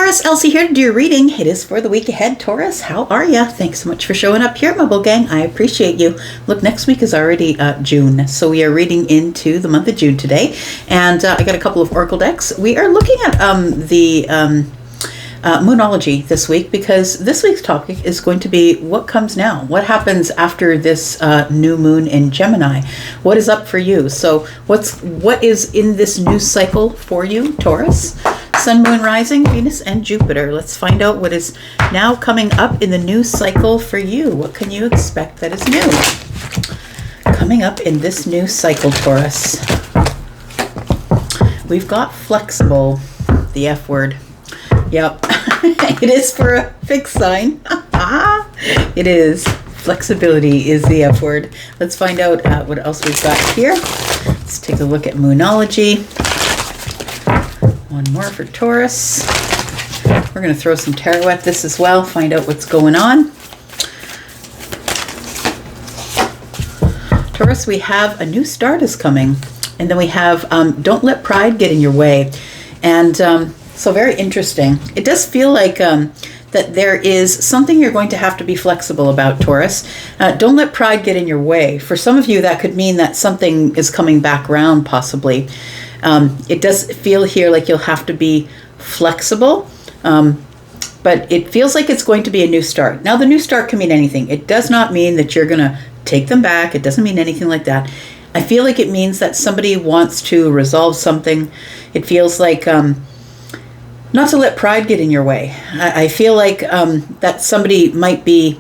Taurus, Elsie here to do your reading. It is for the week ahead, Taurus. How are ya? Thanks so much for showing up here, my bull gang. I appreciate you. Look, next week is already June, so we are reading into the month of June today. And I got a couple of oracle decks. We are looking at the Moonology this week, because this week's topic is going to be what comes now. What happens after this new moon in Gemini? What is up for you? So what is in this new cycle for you, Taurus? Sun, Moon, Rising, Venus, and Jupiter. Let's find out what is now coming up in the new cycle for you. What can you expect that is new? Coming up in this new cycle, Taurus. We've got flexible, the F word. Yep, it is for a fixed sign. It is. Flexibility is the F word. Let's find out what else we've got here. Let's take a look at Moonology. One more for Taurus. We're going to throw some tarot at this as well, find out what's going on. Taurus, we have a new start is coming. And then we have don't let pride get in your way. And so very interesting. It does feel like that there is something you're going to have to be flexible about, Taurus. Don't let pride get in your way. For some of you, that could mean that something is coming back around, possibly. It does feel here like you'll have to be flexible, but it feels like it's going to be a new start. Now, the new start can mean anything. It does not mean that you're going to take them back. It doesn't mean anything like that. I feel like it means that somebody wants to resolve something. It feels like not to let pride get in your way. I feel like that somebody might be,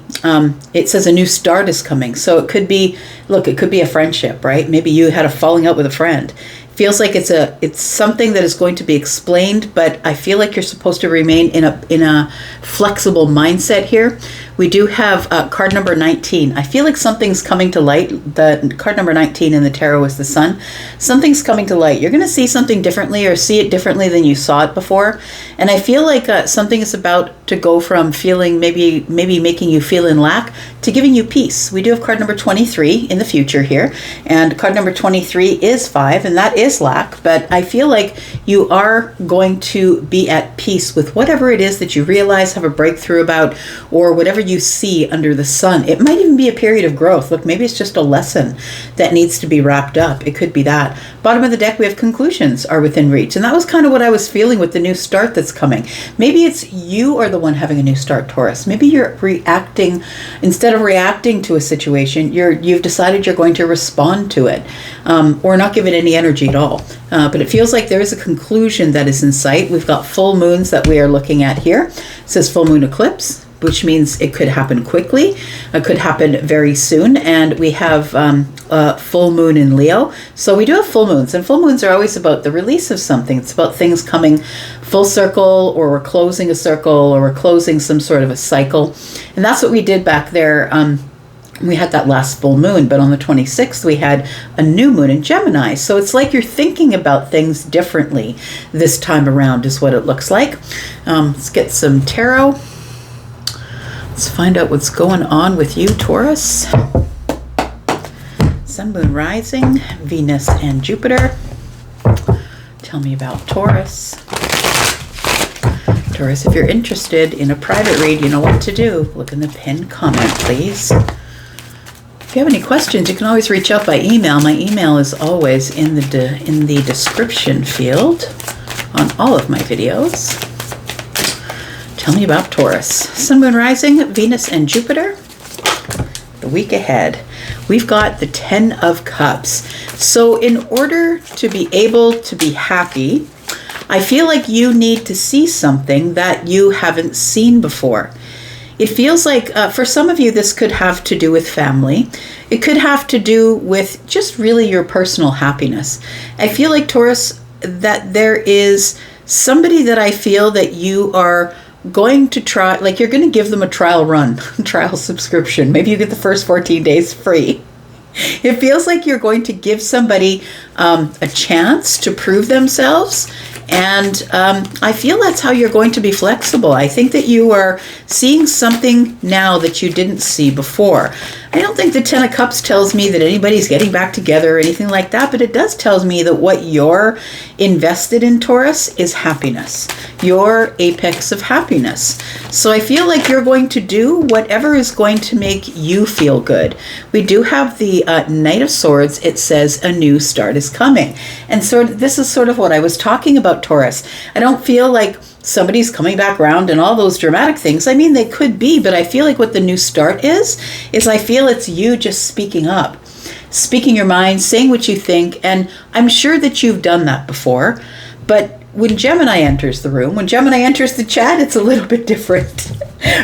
it says a new start is coming. So it could be, look, it could be a friendship, right? Maybe you had a falling out with a friend. Feels like it's something that is going to be explained, but I feel like you're supposed to remain in a flexible mindset here. We do have card number 19. I feel like something's coming to light. The card number 19 in the tarot is the Sun. Something's coming to light. You're going to see something differently, or see it differently than you saw it before. And I feel like something is about to go from feeling maybe making you feel in lack to giving you peace. We do have card number 23 in the future here, and card number 23 is 5, and that is lack. But I feel like you are going to be at peace with whatever it is that you realize, have a breakthrough about, or whatever you see under the sun. It might even be a period of growth. Look, maybe it's just a lesson that needs to be wrapped up. It could be that. Bottom of the deck, we have conclusions are within reach. And that was kind of what I was feeling with the new start that's coming. Maybe it's you are the one having a new start, Taurus. Maybe you're reacting, instead of reacting to a situation, you've decided you're going to respond to it, or not give it any energy at all. But it feels like there is a conclusion that is in sight. We've got full moons that we are looking at here. It says full moon eclipse, which means it could happen quickly. It could happen very soon. And we have full moon in Leo. So we do have full moons. And full moons are always about the release of something. It's about things coming full circle, or we're closing a circle, or we're closing some sort of a cycle. And that's what we did back there. We had that last full moon, but on the 26th, we had a new moon in Gemini. So it's like you're thinking about things differently this time around is what it looks like. Let's get some tarot. Let's find out what's going on with you, Taurus. Sun, Moon, Rising, Venus, and Jupiter. Tell me about Taurus. Taurus, if you're interested in a private read, you know what to do. Look in the pinned comment, please. If you have any questions, you can always reach out by email. My email is always in the description field on all of my videos. Tell me about Taurus. Sun, Moon, Rising, Venus, and Jupiter. The week ahead. We've got the 10 of Cups. So in order to be able to be happy, I feel like you need to see something that you haven't seen before. It feels like for some of you, this could have to do with family. It could have to do with just really your personal happiness. I feel like, Taurus, that there is somebody that I feel that you are going to try, like you're going to give them a trial run, trial subscription. Maybe you get the first 14 days free. It feels like you're going to give somebody a chance to prove themselves. And I feel that's how you're going to be flexible. I think that you are seeing something now that you didn't see before. I don't think the Ten of Cups tells me that anybody's getting back together or anything like that, but it does tell me that what you're invested in, Taurus, is happiness. Your apex of happiness. So I feel like you're going to do whatever is going to make you feel good. We do have the Knight of Swords. It says a new start is coming. And so this is sort of what I was talking about, Taurus. I don't feel like somebody's coming back around and all those dramatic things. I mean, they could be, but I feel like what the new start is I feel it's you just speaking up, speaking your mind, saying what you think. And I'm sure that you've done that before, but when Gemini enters the room, when Gemini enters the chat, it's a little bit different,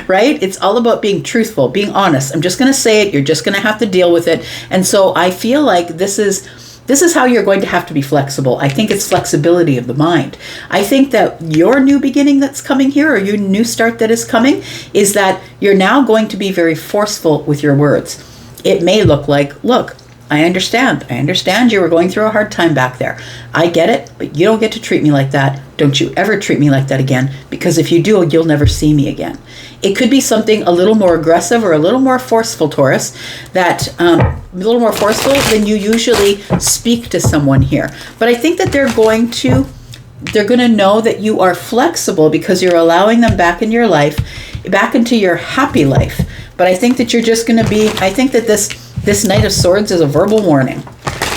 right? It's all about being truthful, being honest. I'm just going to say it. You're just going to have to deal with it. And so I feel like this is how you're going to have to be flexible. I think it's flexibility of the mind. I think that your new beginning that's coming here, or your new start that is coming, is that you're now going to be very forceful with your words. It may look like, look, I understand. I understand you were going through a hard time back there. I get it, but you don't get to treat me like that. Don't you ever treat me like that again, because if you do, you'll never see me again. It could be something a little more aggressive or a little more forceful, Taurus, that a little more forceful than you usually speak to someone here. But I think that they're going to know that you are flexible because you're allowing them back in your life, back into your happy life. But I think that you're just going to be, I think that this Knight of Swords is a verbal warning.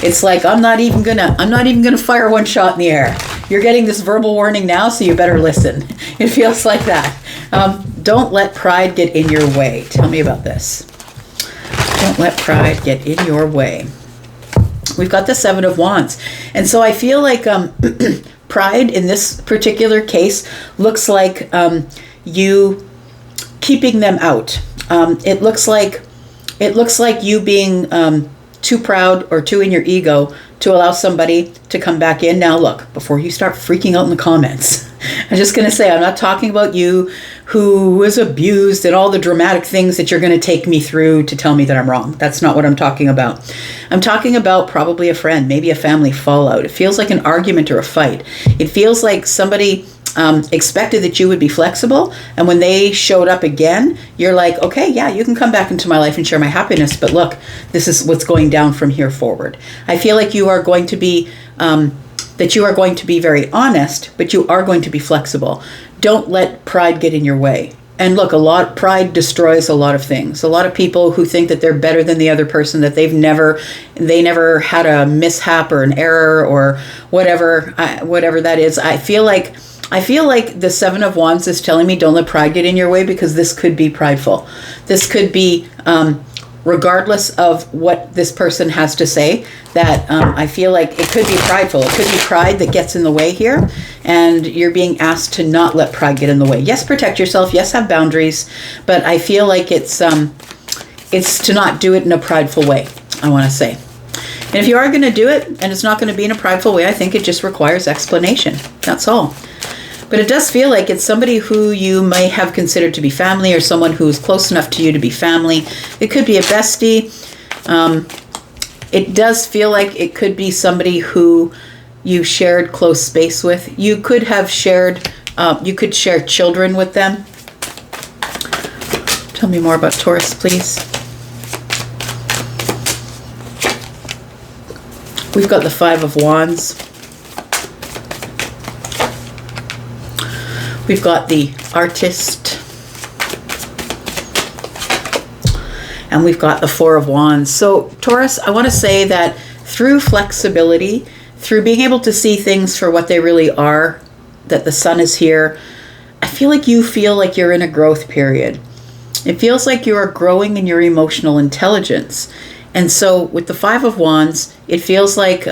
It's like, I'm not even gonna fire one shot in the air. You're getting this verbal warning now, so you better listen. It feels like that. Don't let pride get in your way. Tell me about this. Don't let pride get in your way. We've got the Seven of Wands. And so I feel like pride in this particular case looks like you keeping them out. It looks like you being too proud or too in your ego to allow somebody to come back in. Now look, before you start freaking out in the comments, I'm just going to say, I'm not talking about you who was abused and all the dramatic things that you're going to take me through to tell me that I'm wrong. That's not what I'm talking about. I'm talking about probably a friend, maybe a family fallout. It feels like an argument or a fight. It feels like somebody expected that you would be flexible, and when they showed up again, you're like, okay, yeah, you can come back into my life and share my happiness, but look, this is what's going down from here forward. I feel like you are going to be very honest, but you are going to be flexible. Don't let pride get in your way. And look, pride destroys a lot of things. A lot of people who think that they're better than the other person, that they never had a mishap or an error or whatever that is. I feel like the Seven of Wands is telling me, don't let pride get in your way, because this could be prideful. This could be, regardless of what this person has to say, that I feel like it could be prideful. It could be pride that gets in the way here, and you're being asked to not let pride get in the way. Yes, protect yourself. Yes, have boundaries, but I feel like it's to not do it in a prideful way, I want to say. And if you are going to do it, and it's not going to be in a prideful way, I think it just requires explanation. That's all. But it does feel like it's somebody who you may have considered to be family, or someone who's close enough to you to be family. It could be a bestie. It does feel like it could be somebody who you shared close space with. You could have shared, you could share children with them. Tell me more about Taurus, please. We've got the Five of Wands. We've got the Artist. And we've got the Four of Wands. So Taurus, I want to say that through flexibility, through being able to see things for what they really are, that the sun is here, I feel like you're in a growth period. It feels like you are growing in your emotional intelligence. And so with the Five of Wands, it feels like,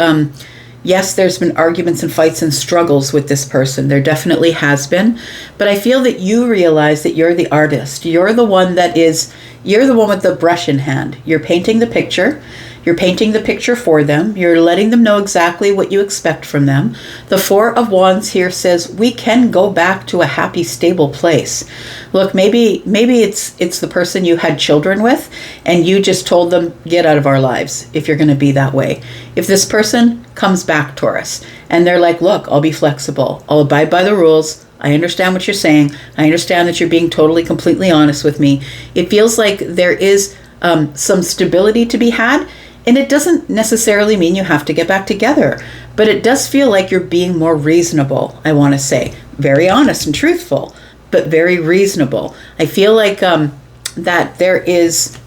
yes, there's been arguments and fights and struggles with this person. There definitely has been. But I feel that you realize that you're the artist. You're the one with the brush in hand. You're painting the picture. You're painting the picture for them. You're letting them know exactly what you expect from them. The Four of Wands here says we can go back to a happy, stable place. Look, maybe it's the person you had children with, and you just told them, get out of our lives if you're going to be that way. If this person comes back, Taurus, and they're like, look, I'll be flexible. I'll abide by the rules. I understand what you're saying. I understand that you're being totally, completely honest with me. It feels like there is some stability to be had. And it doesn't necessarily mean you have to get back together, but it does feel like you're being more reasonable, I want to say. Very honest and truthful, but very reasonable. I feel like that there is...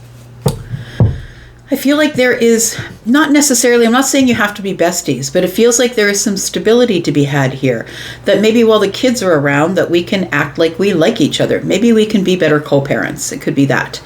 I feel like there is not necessarily, I'm not saying you have to be besties, but it feels like there is some stability to be had here. That maybe while the kids are around, that we can act like we like each other. Maybe we can be better co-parents. It could be that.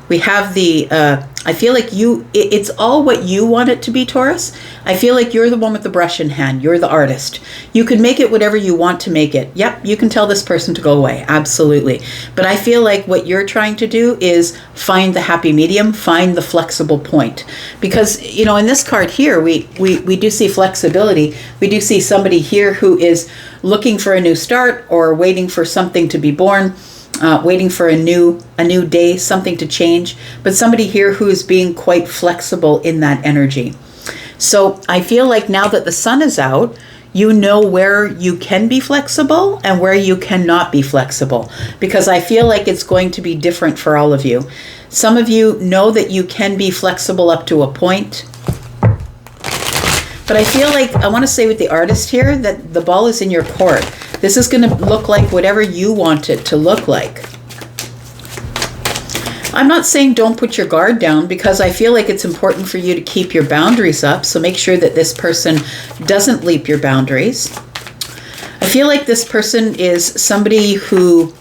We have the, I feel like it's all what you want it to be, Taurus. I feel like you're the one with the brush in hand. You're the artist. You can make it whatever you want to make it. Yep, you can tell this person to go away. Absolutely. But I feel like what you're trying to do is find the happy medium, find the flexible point. Because, you know, in this card here, we do see flexibility. We do see somebody here who is looking for a new start or waiting for something to be born. Waiting for a new day, something to change, but somebody here who is being quite flexible in that energy. So I feel like now that the sun is out, you know where you can be flexible and where you cannot be flexible, because I feel like it's going to be different for all of you. Some of you know that you can be flexible up to a point. But I feel like, I want to say with the artist here, that the ball is in your court. This is going to look like whatever you want it to look like. I'm not saying don't put your guard down, because I feel like it's important for you to keep your boundaries up. So make sure that this person doesn't leap your boundaries. I feel like this person is somebody who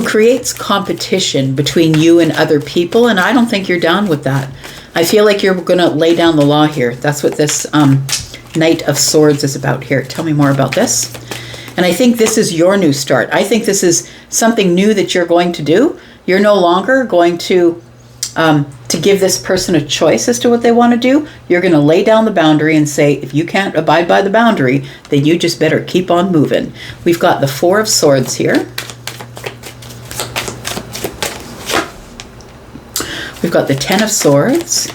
creates competition between you and other people, and I don't think you're down with that. I feel like you're going to lay down the law here. That's what this Knight of Swords is about here. Tell me more about this. And I think this is your new start. I think this is something new that you're going to do. You're no longer going to give this person a choice as to what they want to do. You're going to lay down the boundary and say, if you can't abide by the boundary, then you just better keep on moving. We've got the Four of Swords here. We've got the Ten of Swords.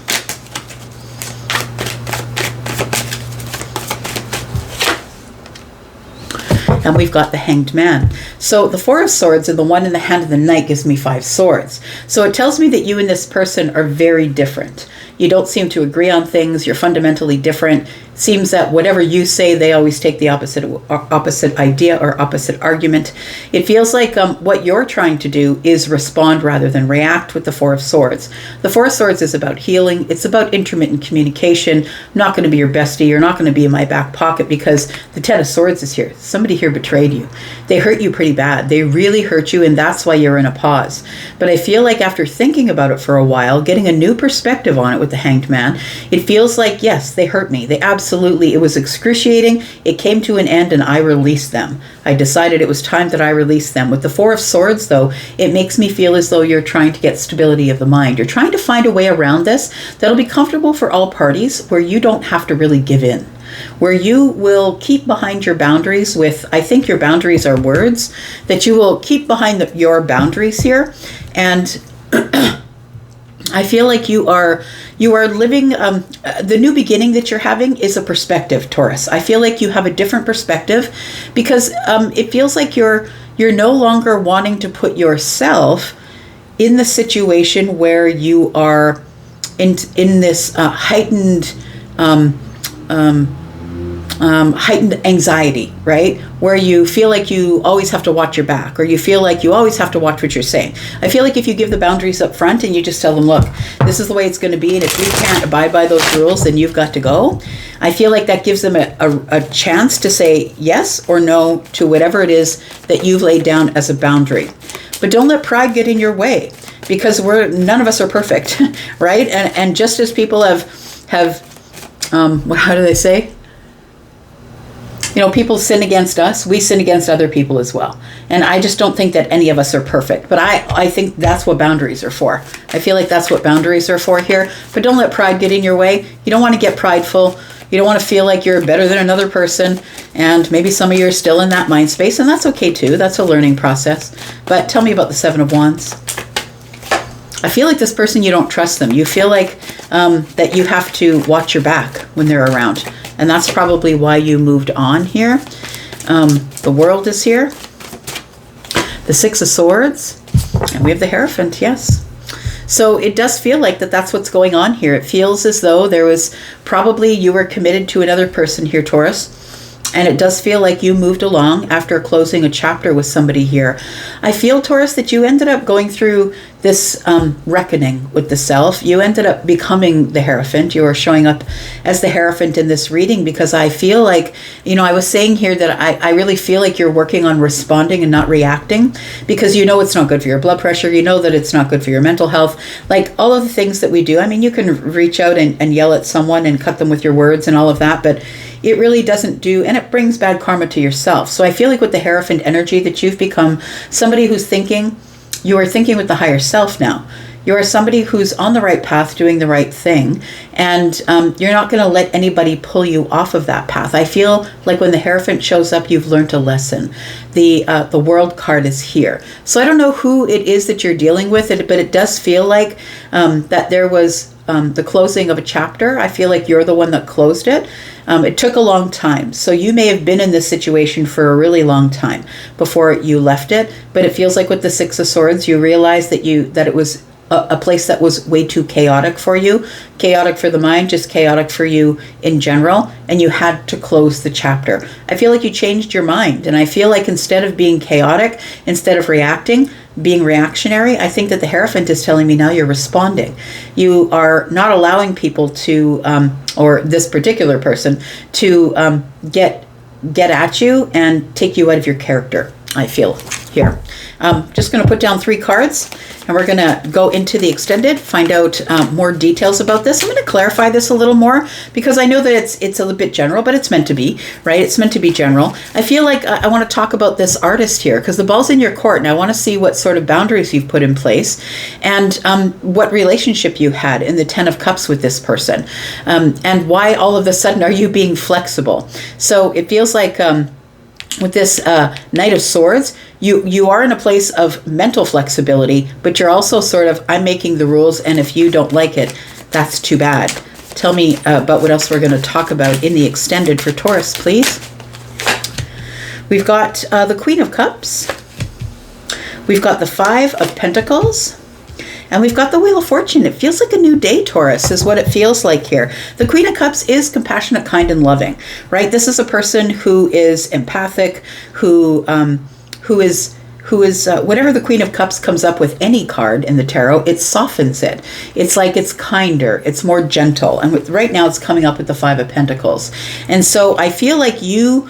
And we've got the Hanged Man. So the Four of Swords and the one in the hand of the Knight gives me 5 swords. So it tells me that you and this person are very different. You don't seem to agree on things. You're fundamentally different. It seems that whatever you say, they always take the opposite idea or opposite argument. It feels like what you're trying to do is respond rather than react with the Four of Swords. The Four of Swords is about healing. It's about intermittent communication. I'm not going to be your bestie. You're not going to be in my back pocket, because the Ten of Swords is here. Somebody here betrayed you. They hurt you pretty bad. They really hurt you, and that's why you're in a pause. But I feel like after thinking about it for a while, getting a new perspective on it with the Hanged Man, it feels like, yes, they hurt me. They absolutely, it was excruciating. It came to an end and I released them. I decided it was time that I released them. With the Four of Swords, though, it makes me feel as though you're trying to get stability of the mind. You're trying to find a way around this that'll be comfortable for all parties, where you don't have to really give in, where you will keep behind your boundaries with, I think your boundaries are words, that you will keep behind your boundaries here. And I feel like you are living, the new beginning that you're having is a perspective, Taurus. I feel like you have a different perspective, because it feels like you're no longer wanting to put yourself in the situation where you are in this heightened anxiety, right? Where you feel like you always have to watch your back, or you feel like you always have to watch what you're saying. I feel like if you give the boundaries up front and you just tell them, look, this is the way it's going to be, and if you can't abide by those rules, then you've got to go. I feel like that gives them a chance to say yes or no to whatever it is that you've laid down as a boundary. But don't let pride get in your way, because none of us are perfect, right? And just as people have how do they say? You know, people sin against us, we sin against other people as well. And I just don't think that any of us are perfect. But I think that's what boundaries are for. I feel like that's what boundaries are for here. But don't let pride get in your way. You don't want to get prideful. You don't want to feel like you're better than another person. And maybe some of you are still in that mind space, and that's okay too. That's a learning process. But tell me about the Seven of Wands. I feel like this person, you don't trust them. You feel like that you have to watch your back when they're around. And that's probably why you moved on here. The World is here. The Six of Swords. And We have the Hierophant, yes. So it does feel like that's what's going on here. It feels as though there was probably you were committed to another person here, Taurus. And it does feel like you moved along after closing a chapter with somebody here. I feel, Taurus, that you ended up going through this reckoning with the self. You ended up becoming the Hierophant. You are showing up as the Hierophant in this reading because I feel like, I was saying here that I really feel like you're working on responding and not reacting because you know it's not good for your blood pressure. You know that it's not good for your mental health. Like all of the things that we do. I mean, you can reach out and yell at someone and cut them with your words and all of that, but it really doesn't do, and it brings bad karma to yourself. So I feel like with the Hierophant energy that you've become somebody who's thinking, you are thinking with the higher self now. You are somebody who's on the right path, doing the right thing, and you're not going to let anybody pull you off of that path. I feel like when the Hierophant shows up, you've learned a lesson. The World card is here. So I don't know who it is that you're dealing with, but it does feel like that there was the closing of a chapter. I feel like you're the one that closed it. It took a long time. So you may have been in this situation for a really long time before you left it. But it feels like with the Six of Swords, you realized that it was a place that was way too chaotic for you. Chaotic for the mind, just chaotic for you in general. And you had to close the chapter. I feel like you changed your mind. And I feel like instead of being chaotic, instead of reacting, being reactionary, I think that the Hierophant is telling me now you're responding. You are not allowing people to, or this particular person, to get at you and take you out of your character, I feel here. Just going to put down 3 cards, and we're going to go into the extended, find out more details about this. I'm going to clarify this a little more because I know that it's a little bit general, but it's meant to be, right? It's meant to be general. I feel like I want to talk about this artist here because the ball's in your court, and I want to see what sort of boundaries you've put in place and what relationship you had in the 10 of Cups with this person, and why all of a sudden are you being flexible. So it feels like with this Knight of Swords, you are in a place of mental flexibility, but you're also sort of, I'm making the rules, and if you don't like it, that's too bad. Tell me about what else we're going to talk about in the extended for Taurus, please. We've got the Queen of Cups. We've got the 5 of Pentacles. And we've got the Wheel of Fortune. It feels like a new day, Taurus, is what it feels like here. The Queen of Cups is compassionate, kind, and loving, right? This is a person who is empathic, who is whatever the Queen of Cups comes up with any card in the tarot, it softens it. It's like it's kinder, it's more gentle. And right now it's coming up with the 5 of Pentacles. And so I feel like you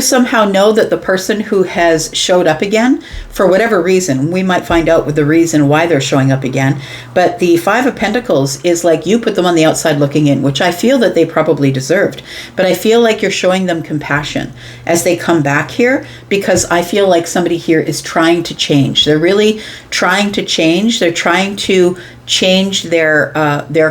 somehow know that the person who has showed up again, for whatever reason, we might find out with the reason why they're showing up again, but the 5 of Pentacles is like you put them on the outside looking in, which I feel that they probably deserved. But I feel like you're showing them compassion as they come back here, because I feel like somebody here is trying to change. They're really trying to change. They're trying to change their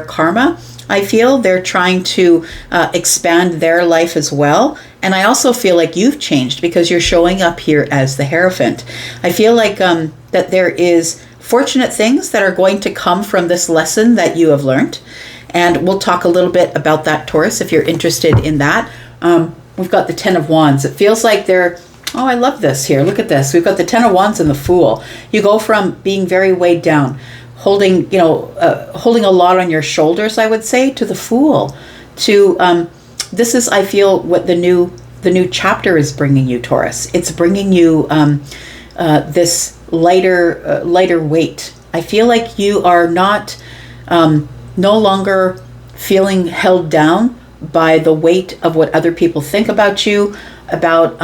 karma. I feel they're trying to expand their life as well. And I also feel like you've changed because you're showing up here as the Hierophant. I feel like that there is fortunate things that are going to come from this lesson that you have learned. And we'll talk a little bit about that, Taurus, if you're interested in that. We've got the 10 of Wands. It feels like they're, oh, I love this here. Look at this. We've got the 10 of Wands and the Fool. You go from being very weighed down, holding a lot on your shoulders, I would say, to the Fool, to this is, I feel, what the new chapter is bringing you, Taurus. It's bringing you this lighter weight. I feel like you are not no longer feeling held down by the weight of what other people think about you, about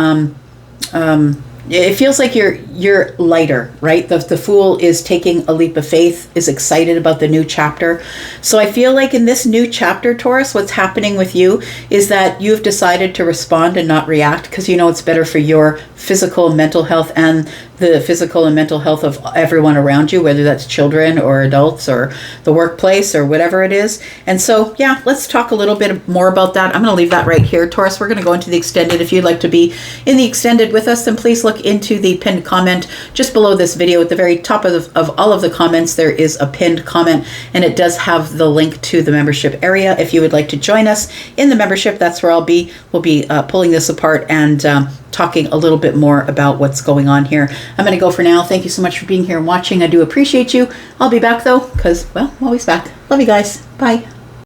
it feels like you're lighter, right? The Fool is taking a leap of faith, is excited about the new chapter. So I feel like in this new chapter, Taurus, what's happening with you is that you've decided to respond and not react because you know it's better for your physical and mental health and the physical and mental health of everyone around you, whether that's children or adults or the workplace or whatever it is. And so, yeah, let's talk a little bit more about that. I'm going to leave that right here. Taurus, we're going to go into the extended. If you'd like to be in the extended with us, then please look into the pinned comment just below this video. At the very top of all of the comments, there is a pinned comment, and it does have the link to the membership area. If you would like to join us in the membership, that's where I'll be. We'll be pulling this apart and talking a little bit more about what's going on here. I'm going to go for now. Thank you so much for being here and watching. I do appreciate you. I'll be back though, because, well, I'm always back. Love you guys. Bye.